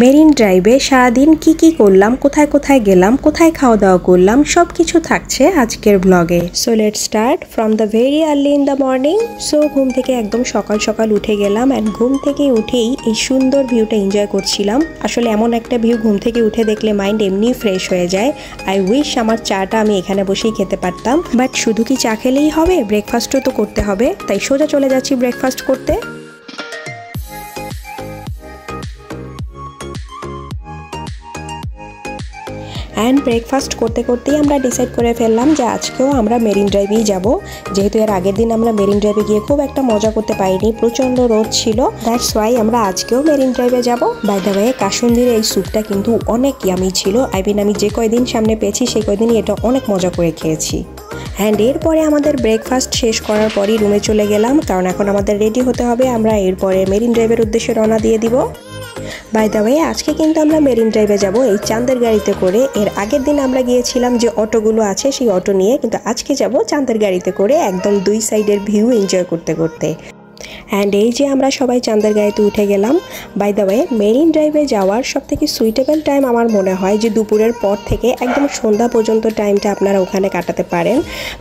Marine ড্রাইভে সারাদিন কি করলাম, কোথায় কোথায় গেলাম, কোথায় খাওয়া দাওয়া করলাম, সব কিছু থাকছে আজকের ব্লগে। So let's start from the very early in the morning. So ঘুম থেকে একদম সকাল সকাল উঠে গেলাম অ্যান্ড ঘুম থেকে উঠেই এই সুন্দর ভিউটা এনজয় করছিলাম। আসলে এমন একটা ভিউ ঘুম থেকে উঠে দেখলে মাইন্ড এমনি ফ্রেশ হয়ে যায়। আই উইশ আমার চাটা আমি এখানে বসেই খেতে পারতাম, বাট শুধু কি চা খেলেই হবে, ব্রেকফাস্টও তো করতে হবে। তাই সোজা চলে যাচ্ছি ব্রেকফাস্ট করতে। অ্যান্ড ব্রেকফাস্ট করতে করতেই আমরা ডিসাইড করে ফেললাম যে আজকেও আমরা মেরিন ড্রাইভেই যাব, যেহেতু এর আগের দিন আমরা মেরিন ড্রাইভে গিয়ে খুব একটা মজা করতে পারিনি, প্রচণ্ড রোদ ছিল। দ্যাটস ওয়াই আমরা আজকেও মেরিন ড্রাইভে যাব। বাই দ্য ওয়ে, কাসুন্দির এই স্যুপটা কিন্তু অনেক ইয়ামি ছিল। আমি যে কয়দিন সামনে পেয়েছি সেই কয়দিনই এটা অনেক মজা করে খেয়েছি। অ্যান্ড এরপরে আমাদের ব্রেকফাস্ট শেষ করার পরই রুমে চলে গেলাম, কারণ এখন আমাদের রেডি হতে হবে। আমরা এরপরে মেরিন ড্রাইভের উদ্দেশ্যে রওনা দিয়ে দিব। বাই দ্য ওয়ে, আজকে কিন্তু আমরা মেরিন ড্রাইভে যাব এই চাঁদের গাড়িতে করে। এর আগের দিন আমরা গিয়েছিলাম যে অটোগুলো আছে সেই অটো নিয়ে, কিন্তু আজকে যাব চাঁদের গাড়িতে করে, একদম দুই সাইডের ভিউ এনজয় করতে করতে। অ্যান্ড এই যে আমরা সবাই চাঁদের গাড়িতে উঠে গেলাম। বাই দ্য ওয়ে, মেরিন ড্রাইভে যাওয়ার সবথেকে সুইটেবল টাইম আমার মনে হয় যে দুপুরের পর থেকে একদম সন্ধ্যা পর্যন্ত টাইমটা আপনারা ওখানে কাটাতে পারেন,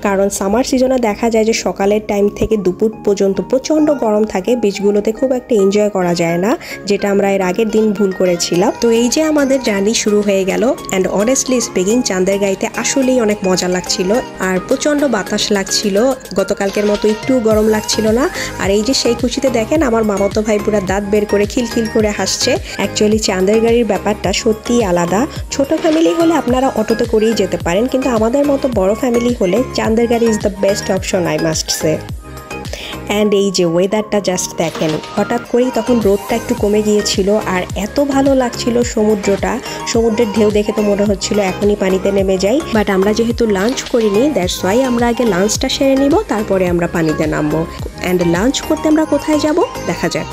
কারণ সামার সিজনে দেখা যায় যে সকালের টাইম থেকে দুপুর পর্যন্ত প্রচণ্ড গরম থাকে, বিচগুলোতে খুব একটা এনজয় করা যায় না, যেটা আমরা এর আগের দিন ভুল করেছিলাম। তো এই যে আমাদের জার্নি শুরু হয়ে গেল। অ্যান্ড অনেস্টলি স্পিকিং, চাঁদের গাড়িতে আসলেই অনেক মজা লাগছিল আর প্রচণ্ড বাতাস লাগছিল, গতকালকের মতো একটু গরম লাগছিল না। আর এই যে সেই খুশিতে দেখেন আমার মামাতো ভাই পুরা দাঁত বের করে খিলখিল করে হাসছে। অ্যাকচুয়ালি চাঁদের গাড়ির ব্যাপারটা সত্যিই আলাদা। ছোট ফ্যামিলি হলে আপনারা অটোতে করেই যেতে পারেন, কিন্তু আমাদের মতো বড় ফ্যামিলি হলে চাঁদের গাড়ি is the best option, I must say. And এই যে ওয়েদারটা জাস্ট দেখেন, হঠাৎ করেই তখন রোদটা একটু কমে গিয়েছিল আর এত ভালো লাগছিল সমুদ্রটা। সমুদ্রের ঢেউ দেখে তো মনে হচ্ছিল এখনই পানিতে নেমে যাই, বাট আমরা যেহেতু লাঞ্চ করিনি, দ্যাটস ওয়াই আমরা আগে লাঞ্চটা সেরে নিব, তারপরে আমরা পানিতে নামবো। অ্যান্ড লাঞ্চ করতে আমরা কোথায় যাব দেখা যাক।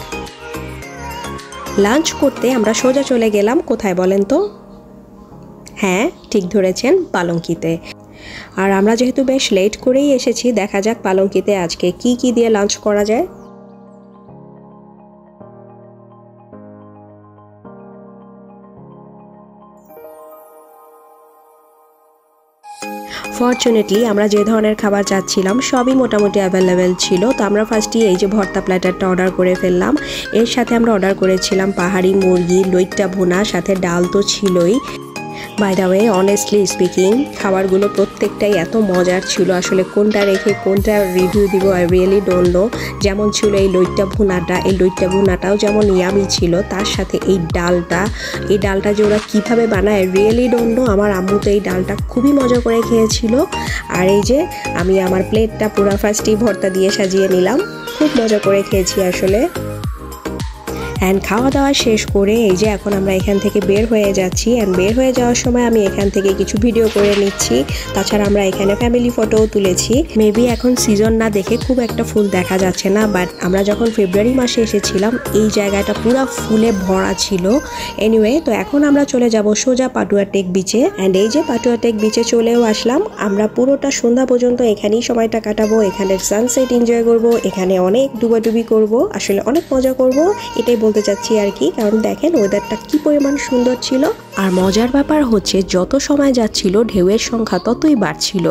লাঞ্চ করতে আমরা সোজা চলে গেলাম কোথায় বলেন তো? হ্যাঁ, ঠিক ধরেছেন, পালঙ্কিতে। আর আমরা যেহেতু বেশ লেট করেই এসেছি, দেখা যাক পালঙ্কিতে আজকে কি দিয়ে লাঞ্চ করা যায়। ফরচুনেটলি আমরা যে ধরনের খাবার চাচ্ছিলাম সবই মোটামুটি অ্যাভেলেবেল ছিল। তো আমরা ফার্স্টই এই যে ভর্তা প্ল্যাটারটা অর্ডার করে ফেললাম। এর সাথে আমরা অর্ডার করেছিলাম পাহাড়ি মুরগি, লইট্টা ভুনা, সাথে ডাল তো ছিলই। By the way, honestly speaking, খাবারগুলো প্রত্যেকটাই এত মজার ছিল, আসলে কোনটা রেখে কোনটা রিভিউ দিব আই রিয়েলি ডোন্ট নো। যেমন ছিল এই লইট্টা ভুনাটা, এই লইট্টা ভুনাটাও যেমন ইয়ামি ছিল, তার সাথে এই ডালটা যে ওরা কীভাবে বানায় আই রিয়েলি ডোন্ট নো। আমার আম্মু তো এই ডালটা খুবই মজা করে খেয়েছিল। আর এই যে আমি আমার প্লেটটা পুরো ফার্স্টেই ভর্তা দিয়ে সাজিয়ে নিলাম, খুব মজা করে খেয়েছি আসলে। অ্যান্ড খাওয়া দাওয়া শেষ করে এই যে এখন আমরা এখান থেকে বের হয়ে যাচ্ছি। অ্যান্ড বের হয়ে যাওয়ার সময় আমি এখান থেকে কিছু ভিডিও করে নিচ্ছি, তাছাড়া আমরা এখানে ফ্যামিলি ফটোও তুলেছি। মেবি এখন সিজন না দেখে খুব একটা ফুল দেখা যাচ্ছে না, বাট আমরা যখন ফেব্রুয়ারি মাসে এসেছিলাম এই জায়গাটা পুরো ফুলে ভরা ছিল। এনিওয়ে, তো এখন আমরা চলে যাব সোজা পাটুয়া টেক বিচে। অ্যান্ড এই যে পাটুয়া টেক বিচে চলেও আসলাম। আমরা পুরোটা সন্ধ্যা পর্যন্ত এখানেই সময়টা কাটাবো, এখানে সানসেট এনজয় করব, এখানে অনেক ডুবাডুবি করব, আসলে অনেক মজা করব, এটাই বলতে চাচ্ছি আর কি। কারণ দেখেন ওয়েদারটা কি পরিমাণ সুন্দর ছিল। আর মজার ব্যাপার হচ্ছে যত সময় যাচ্ছিল ঢেউয়ের সংখ্যা ততই বাড়ছিল,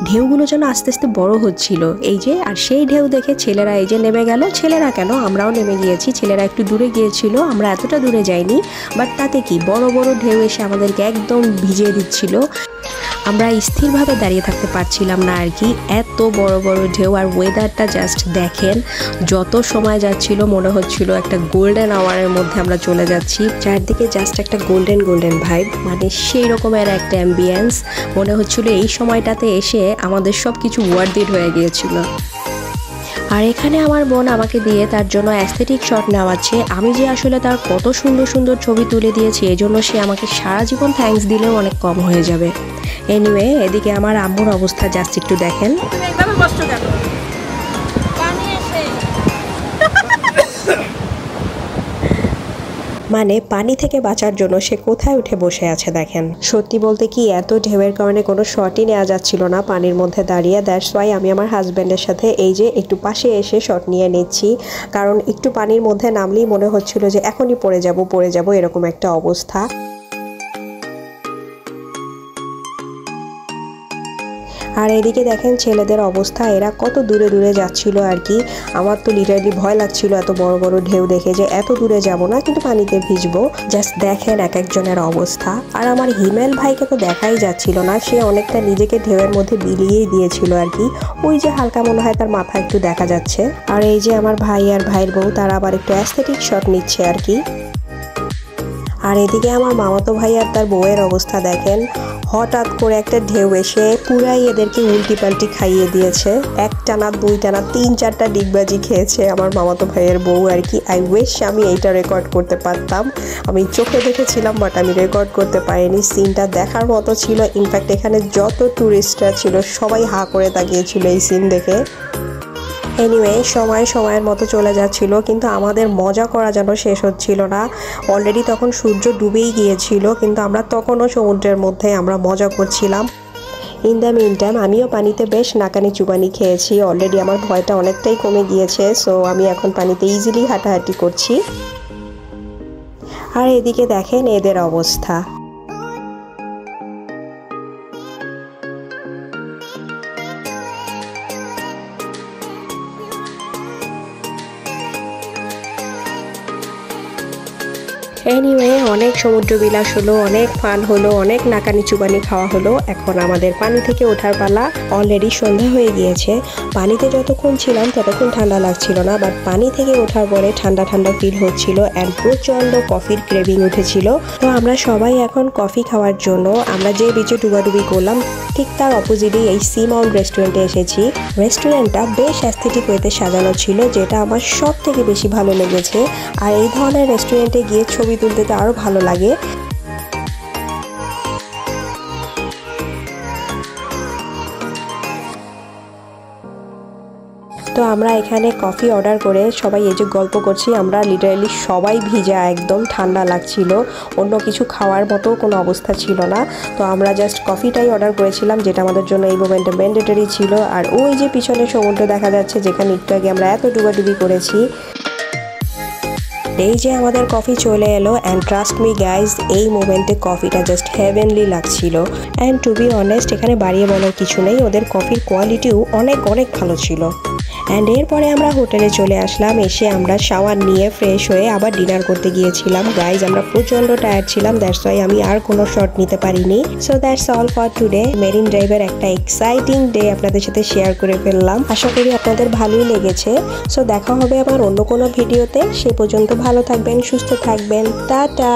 ঢেউগুলো যেন আস্তে আস্তে বড় হচ্ছিল। এই যে, আর সেই ঢেউ দেখে ছেলেরা এই যে নেমে গেল। ছেলেরা কেন, আমরাও নেমে গিয়েছি। ছেলেরা একটু দূরে গিয়েছিল, আমরা এতটা দূরে যাইনি, বাট তাতে কি বড় বড় ঢেউ এসে আমাদেরকে একদম ভিজিয়ে দিচ্ছিল। আমরা স্থিরভাবে দাঁড়িয়ে থাকতে পারছিলাম না আর কি, এত বড় বড় ঢেউ। আর ওয়েদারটা জাস্ট দেখেন, যত সময় যাচ্ছিল মনে হচ্ছিল একটা গোল্ডেন আওয়ারের মধ্যে আমরা চলে যাচ্ছি। চারদিকে জাস্ট একটা গোল্ডেন ভাইব, মানে সেই রকমের একটা অ্যাম্বিয়েন্স। মনে হচ্ছিল এই সময়টাতে এসে আমাদের সব কিছু ওয়ার্থ হয়ে গিয়েছিল। আর এখানে আমার বোন আমাকে দিয়ে তার জন্য অ্যাস্থেটিক শট নেওয়াচ্ছে। আমি যে আসলে তার কত সুন্দর সুন্দর ছবি তুলে দিয়েছি, এই জন্য সে আমাকে সারা জীবন থ্যাঙ্কস দিলেও অনেক কম হয়ে যাবে। এনিওয়ে, এদিকে আমার আম্মুর অবস্থা জাস্ট একটু দেখেন। মানে পানি থেকে বাঁচার জন্য সে কোথায় উঠে বসে আছে দেখেন। সত্যি বলতে কি এত ঢেউয়ের কারণে কোনো শটই নেওয়া যাচ্ছিল না পানির মধ্যে দাঁড়িয়ে। দ্যাটস ওয়াই আমি আমার হাজব্যান্ডের সাথে এই যে একটু পাশে এসে শট নিয়ে নিচ্ছি, কারণ একটু পানির মধ্যে নামলেই মনে হচ্ছিল যে এখনই পড়ে যাব এরকম একটা অবস্থা। আর এদিকে দেখেন ছেলেদের অবস্থা, এরা কত দূরে দূরে যাচ্ছিল আর কি। আমার তো লিটারালি ভয় লাগছিল এত বড় বড় ঢেউ দেখে যে এত দূরে যাব না, কিন্তু পানিতে ভিজবো। জাস্ট দেখেন এক একজনের অবস্থা। আর আমার হিমেল ভাইকে তো দেখাই যাচ্ছিল না, সে অনেকটা নিজেকে ঢেউয়ের মধ্যে বিলিয়েই দিয়েছিল আর কি। ওই যে হালকা মনে হয় তার মাথা একটু দেখা যাচ্ছে। আর এই যে আমার ভাই আর ভাইয়ের বউ, তারা আবার একটু অ্যাস্থেটিক শট নিচ্ছে আর কি। আর এদিকে আমার মামাতো ভাই আর তার বউয়ের অবস্থা দেখেন, হঠাৎ করে একটা ঢেউ এসে পুরাই এদেরকে উল্টি পাল্টি খাইয়ে দিয়েছে। একটানা দুইটানা 3-4টা ডিগবাজি খেয়েছে আমার মামাতো ভাইয়ের বউ আর কি। আই উইশ আমি এইটা রেকর্ড করতে পারতাম। আমি চোখে দেখেছিলাম বাট আমি রেকর্ড করতে পারিনি। সিনটা দেখার মতো ছিল। ইনফ্যাক্ট এখানে যত ট্যুরিস্টরা ছিল সবাই হা করে তাকিয়েছিল এই সিন দেখে। এনিওয়ে সময়ের মতো চলে যাচ্ছিল, কিন্তু আমাদের মজা করা যেন শেষ হচ্ছিল না। অলরেডি তখন সূর্য ডুবেই গিয়েছিল, কিন্তু আমরা তখনও সমুদ্রের মধ্যে আমরা মজা করছিলাম। ইন দ্য মিন টাইম আমিও পানিতে বেশ নাকানি চুবানি খেয়েছি। অলরেডি আমার ভয়টা অনেকটাই কমে গিয়েছে, সো আমি এখন পানিতে ইজিলি হাঁটাহাঁটি করছি। আর এদিকে দেখেন এদের অবস্থা। এনিওয়ে অনেক সমুদ্র বিলাস হলো, অনেক ফান হলো, অনেক নাকানি চুবানি খাওয়া হলো। এখন আমাদের পানি থেকে ওঠার পালা। অলরেডি সন্ধ্যা হয়ে গিয়েছে। পানিতে যতক্ষণ ছিলাম ততক্ষণ ঠান্ডা লাগছিল না, বাট পানি থেকে ওঠার পরে ঠান্ডা ঠান্ডা ফিল হচ্ছিল অ্যান্ড প্রচণ্ড কফির ক্রেভিং উঠেছিল। তো আমরা সবাই এখন কফি খাওয়ার জন্য আমরা যে বিচে ডুবাডুবি করলাম ঠিক তার অপোজিটে এই সি মাউন্ট রেস্টুরেন্টে এসেছি। রেস্টুরেন্টটা বেশ অ্যাস্থেটিক ওয়েতে সাজানো ছিল, যেটা আমার সব থেকে বেশি ভালো লেগেছে। আর এই ধরনের রেস্টুরেন্টে গিয়ে ছবি তুলতে তো আরো ভালো লাগে। তো আমরা এখানে কফি অর্ডার করে সবাই এই যে গল্প করছি, আমরা লিটারালি সবাই ভিজা, একদম ঠান্ডা লাগছিল, অন্য কিছু খাওয়ার মতো কোনো অবস্থা ছিল না। তো আমরা জাস্ট কফিটাই অর্ডার করেছিলাম, যেটা আমাদের জন্য এই মোমেন্টে ম্যান্ডেটরি ছিল। আর ওই যে পিছনে সমুদ্র দেখা যাচ্ছে, যেখানে একটু আগে আমরা এত ডুবাডুবি করেছি। এই যে আমাদের কফি চলে এলো, অ্যান্ড ট্রাস্ট মি গাইজ, এই মোমেন্টে কফিটা জাস্ট হেভেনলি লাগছিল। অ্যান্ড টু বি অনেস্ট এখানে বাড়িয়ে বলার কিছু নেই, ওদের কফির কোয়ালিটিও অনেক ভালো ছিল। অ্যান্ড এরপরে আমরা হোটেলে চলে আসলাম। এসে আমরা শাওয়ার নিয়ে ফ্রেশ হয়ে আবার ডিনার করতে গিয়েছিলাম। গাইজ আমরা প্রচণ্ড টায়ার্ড ছিলাম, দ্যাটস ওয়াই আমি আর কোনো শট নিতে পারিনি। So that's all for today. Marine ড্রাইভের একটা এক্সাইটিং ডে আপনাদের সাথে শেয়ার করে ফেললাম। আশা করি আপনাদের ভালোই লেগেছে। সো দেখা হবে আবার অন্য কোনো ভিডিওতে। সে পর্যন্ত ভালো থাকবেন, সুস্থ থাকবেন। টাটা।